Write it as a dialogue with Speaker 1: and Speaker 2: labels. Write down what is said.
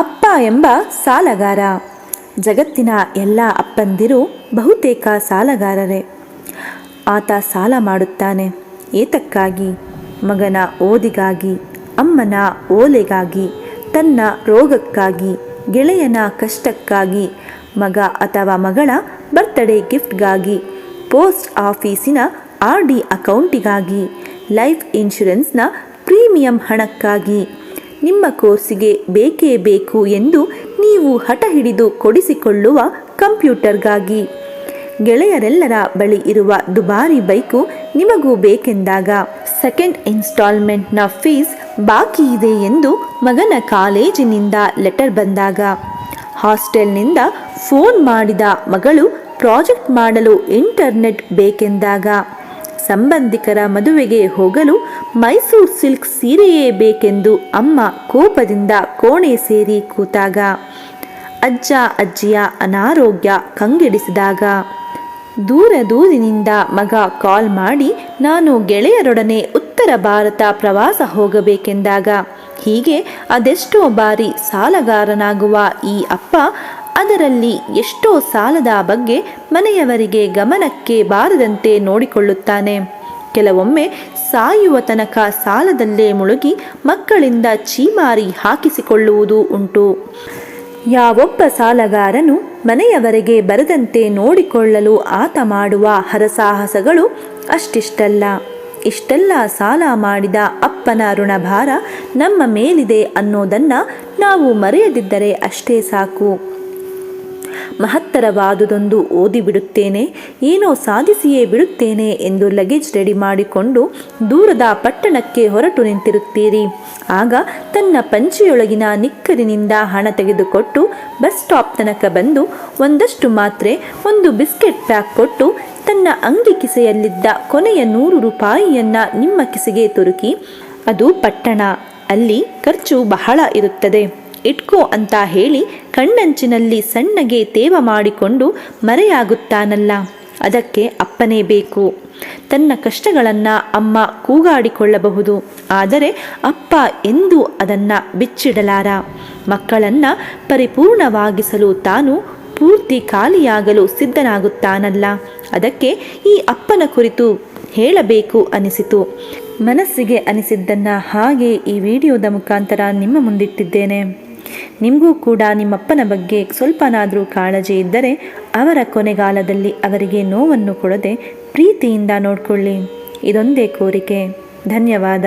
Speaker 1: ಅಪ್ಪ ಎಂಬ ಸಾಲಗಾರ. ಜಗತ್ತಿನ ಎಲ್ಲ ಅಪ್ಪಂದಿರು ಬಹುತೇಕ ಸಾಲಗಾರರೇ. ಆತ ಸಾಲ ಮಾಡುತ್ತಾನೆ. ಏತಕ್ಕಾಗಿ? ಮಗನ ಓದಿಗಾಗಿ, ಅಮ್ಮನ ಓಲೆಗಾಗಿ, ತನ್ನ ರೋಗಕ್ಕಾಗಿ, ಗೆಳೆಯನ ಕಷ್ಟಕ್ಕಾಗಿ, ಮಗ ಅಥವಾ ಮಗಳ ಬರ್ತ್ಡೇ ಗಿಫ್ಟ್ಗಾಗಿ, ಪೋಸ್ಟ್ ಆಫೀಸಿನ RD ಅಕೌಂಟಿಗಾಗಿ, ಲೈಫ್ ಇನ್ಶೂರೆನ್ಸ್ನ ಪ್ರೀಮಿಯಂ ಹಣಕ್ಕಾಗಿ, ನಿಮ್ಮ ಕೋರ್ಸಿಗೆ ಬೇಕೇ ಬೇಕು ಎಂದು ನೀವು ಹಠ ಹಿಡಿದು ಕೊಡಿಸಿಕೊಳ್ಳುವ ಕಂಪ್ಯೂಟರ್ಗಾಗಿ, ಗೆಳೆಯರೆಲ್ಲರ ಬಳಿ ಇರುವ ದುಬಾರಿ ಬೈಕು ನಿಮಗೂ ಬೇಕೆಂದಾಗ, ಸೆಕೆಂಡ್ ಇನ್ಸ್ಟಾಲ್ಮೆಂಟ್ನ ಫೀಸ್ ಬಾಕಿ ಇದೆ ಎಂದು ಮಗನ ಕಾಲೇಜಿನಿಂದ ಲೆಟರ್ ಬಂದಾಗ, ಹಾಸ್ಟೆಲ್ನಿಂದ ಫೋನ್ ಮಾಡಿದ ಮಗಳು ಪ್ರಾಜೆಕ್ಟ್ ಮಾಡಲು ಇಂಟರ್ನೆಟ್ ಬೇಕೆಂದಾಗ, ಸಂಬಂಧಿಕರ ಮದುವೆಗೆ ಹೋಗಲು ಮೈಸೂರು ಸಿಲ್ಕ್ ಸೀರೆಯೇ ಬೇಕೆಂದು ಅಮ್ಮ ಕೋಪದಿಂದ ಕೋಣೆ ಸೇರಿ ಕೂತಾಗ, ಅಜ್ಜ ಅಜ್ಜಿಯ ಅನಾರೋಗ್ಯ ಕಂಗೆಡಿಸಿದಾಗ, ದೂರದೂರಿನಿಂದ ಮಗ ಕಾಲ್ ಮಾಡಿ ನಾನು ಗೆಳೆಯರೊಡನೆ ಉತ್ತರ ಭಾರತ ಪ್ರವಾಸ ಹೋಗಬೇಕೆಂದಾಗ, ಹೀಗೆ ಅದೆಷ್ಟೋ ಬಾರಿ ಸಾಲಗಾರನಾಗುವ ಈ ಅಪ್ಪ ಅದರಲ್ಲಿ ಎಷ್ಟೋ ಸಾಲದ ಬಗ್ಗೆ ಮನೆಯವರಿಗೆ ಗಮನಕ್ಕೆ ಬಾರದಂತೆ ನೋಡಿಕೊಳ್ಳುತ್ತಾನೆ. ಕೆಲವೊಮ್ಮೆ ಸಾಯುವ ತನಕ ಸಾಲದಲ್ಲೇ ಮುಳುಗಿ ಮಕ್ಕಳಿಂದ ಛೀಮಾರಿ ಹಾಕಿಸಿಕೊಳ್ಳುವುದೂ ಉಂಟು. ಯಾವೊಬ್ಬ ಸಾಲಗಾರನು ಮನೆಯವರೆಗೆ ಬರದಂತೆ ನೋಡಿಕೊಳ್ಳಲು ಆತ ಮಾಡುವ ಹರಸಾಹಸಗಳು ಅಷ್ಟಿಷ್ಟಲ್ಲ. ಇಷ್ಟೆಲ್ಲ ಸಾಲ ಮಾಡಿದ ಅಪ್ಪನ ಋಣಭಾರ ನಮ್ಮ ಮೇಲಿದೆ ಅನ್ನೋದನ್ನು ನಾವು ಮರೆಯದಿದ್ದರೆ ಅಷ್ಟೇ ಸಾಕು. ಮಹತ್ತರವಾದುದೊಂದು ಓದಿಬಿಡುತ್ತೇನೆ, ಏನೋ ಸಾಧಿಸಿಯೇ ಬಿಡುತ್ತೇನೆ ಎಂದು ಲಗೇಜ್ ರೆಡಿ ಮಾಡಿಕೊಂಡು ದೂರದ ಪಟ್ಟಣಕ್ಕೆ ಹೊರಟು ನಿಂತಿರುತ್ತೀರಿ. ಆಗ ತನ್ನ ಪಂಚೆಯೊಳಗಿನ ನಿಕ್ಕರಿನಿಂದ ಹಣ ತೆಗೆದುಕೊಟ್ಟು ಬಸ್ ಸ್ಟಾಪ್ ತನಕ ಬಂದು ಒಂದಷ್ಟು ಮಾತ್ರೆ, ಒಂದು ಬಿಸ್ಕೆಟ್ ಪ್ಯಾಕ್ ಕೊಟ್ಟು ತನ್ನ ಅಂಗಿ ಕಿಸೆಯಲ್ಲಿದ್ದ ಕೊನೆಯ 100 ರೂಪಾಯಿಯನ್ನು ನಿಮ್ಮ ಕಿಸೆಗೆ ತುರುಕಿ, ಅದು ಪಟ್ಟಣ, ಅಲ್ಲಿ ಖರ್ಚು ಬಹಳ ಇರುತ್ತದೆ, ಇಟ್ಕೋ ಅಂತ ಹೇಳಿ ಕಣ್ಣಂಚಿನಲ್ಲಿ ಸಣ್ಣಗೆ ತೇವ ಮಾಡಿಕೊಂಡು ಮರೆಯಾಗುತ್ತಾನಲ್ಲ, ಅದಕ್ಕೆ ಅಪ್ಪನೇ ಬೇಕು. ತನ್ನ ಕಷ್ಟಗಳನ್ನು ಅಮ್ಮ ಕೂಗಾಡಿಕೊಳ್ಳಬಹುದು, ಆದರೆ ಅಪ್ಪ ಎಂದೂ ಅದನ್ನು ಬಿಚ್ಚಿಡಲಾರ. ಮಕ್ಕಳನ್ನು ಪರಿಪೂರ್ಣವಾಗಿಸಲು ತಾನು ಪೂರ್ತಿ ಖಾಲಿಯಾಗಲು ಸಿದ್ಧನಾಗುತ್ತಾನಲ್ಲ, ಅದಕ್ಕೆ ಈ ಅಪ್ಪನ ಕುರಿತು ಹೇಳಬೇಕು ಅನಿಸಿತು. ಮನಸ್ಸಿಗೆ ಅನಿಸಿದ್ದನ್ನು ಹಾಗೆ ಈ ವಿಡಿಯೋದ ಮುಖಾಂತರ ನಿಮ್ಮ ಮುಂದಿಟ್ಟಿದ್ದೇನೆ. ನಿಮಗೂ ಕೂಡ ನಿಮ್ಮಪ್ಪನ ಬಗ್ಗೆ ಸ್ವಲ್ಪನಾದರೂ ಕಾಳಜಿ ಇದ್ದರೆ ಅವರ ಕೊನೆಗಾಲದಲ್ಲಿ ಅವರಿಗೆ ನೋವನ್ನು ಕೊಡದೆ ಪ್ರೀತಿಯಿಂದ ನೋಡಿಕೊಳ್ಳಿ. ಇದೊಂದೇ ಕೋರಿಕೆ. ಧನ್ಯವಾದ.